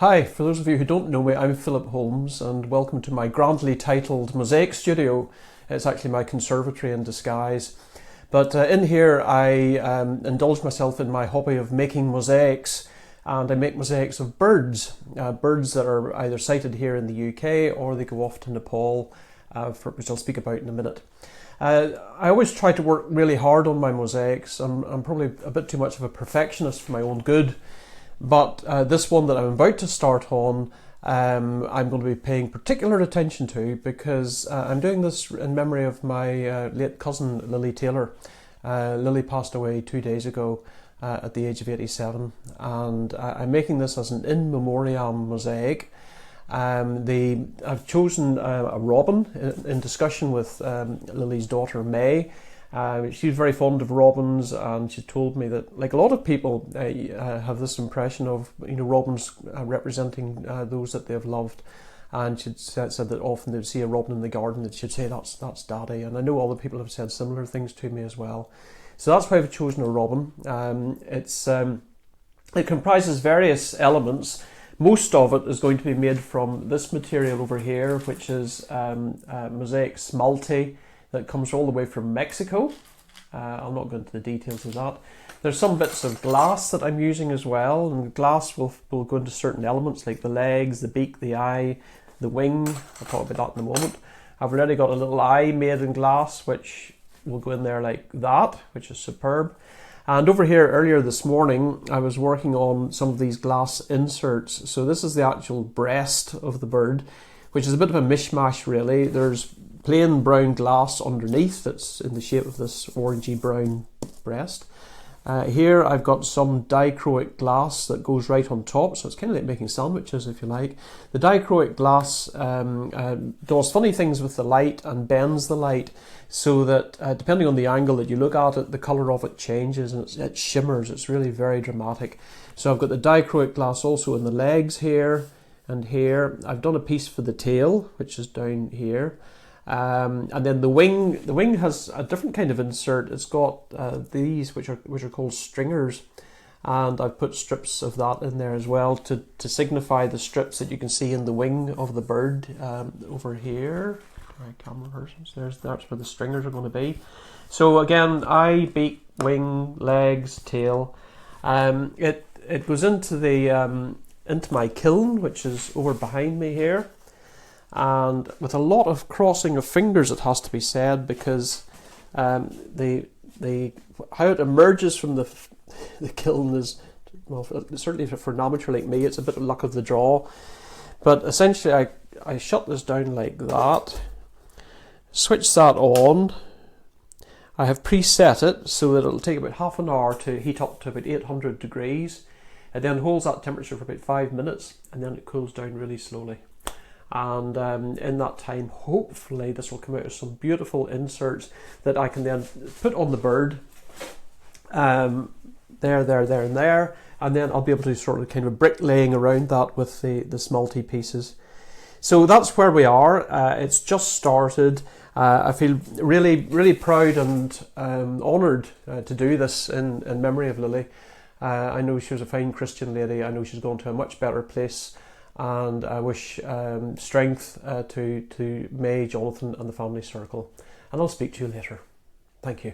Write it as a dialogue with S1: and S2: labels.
S1: Hi, for those of you who don't know me, I'm Philip Holmes and welcome to my grandly titled Mosaic Studio. It's actually my conservatory in disguise. But in here I indulge myself in my hobby of making mosaics, and I make mosaics of birds. Birds that are either sighted here in the UK or they go off to Nepal, which I'll speak about in a minute. I always try to work really hard on my mosaics. I'm probably a bit too much of a perfectionist for my own good. But this one that I'm about to start on, I'm going to be paying particular attention to because I'm doing this in memory of my late cousin Lily Taylor. Lily passed away 2 days ago at the age of 87, and I'm making this as an in memoriam mosaic. I've chosen a robin in discussion with Lily's daughter May. She's very fond of robins, and she told me that, like a lot of people, have this impression of robins representing those that they've loved. And she said that often they'd see a robin in the garden and she'd say that's Daddy. And I know other people have said similar things to me as well. So that's why I've chosen a robin. It comprises various elements. Most of it is going to be made from this material over here, which is mosaic smalty that comes all the way from Mexico. I'll not go into the details of that. There's some bits of glass that I'm using as well, and glass will go into certain elements like the legs, the beak, the eye, the wing. I'll talk about that in a moment. I've already got a little eye made in glass which will go in there like that, which is superb. And over here earlier this morning I was working on some of these glass inserts. So this is the actual breast of the bird, which is a bit of a mishmash really. There's plain brown glass underneath that's in the shape of this orangey brown breast. Here I've got some dichroic glass that goes right on top, so it's kind of like making sandwiches if you like. The dichroic glass does funny things with the light and bends the light so that depending on the angle that you look at it, the colour of it changes and it shimmers. It's really very dramatic. So I've got the dichroic glass also in the legs here and here. I've done a piece for the tail, which is down here. And then the wing has a different kind of insert. It's got these which are called stringers, and I've put strips of that in there as well to signify the strips that you can see in the wing of the bird over here. My camera versions. That's where the stringers are going to be. So again, eye, beak, wing, legs, tail. It goes into into my kiln, which is over behind me here. And with a lot of crossing of fingers, it has to be said, because how it emerges from the kiln is, well, certainly for an amateur like me, it's a bit of luck of the draw. But essentially I shut this down like that, switch that on. I have preset it so that it'll take about half an hour to heat up to about 800 degrees. It then holds that temperature for about 5 minutes, and then it cools down really slowly. And in that time, hopefully this will come out as some beautiful inserts that I can then put on the bird, there, and there, and then I'll be able to sort of kind of bricklaying around that with the smalty pieces. So that's where we are. It's just started. I feel really proud and honoured to do this in memory of Lily. I know she was a fine Christian lady. I know she's gone to a much better place. And I wish strength to May, Jonathan and the family circle. And I'll speak to you later. Thank you.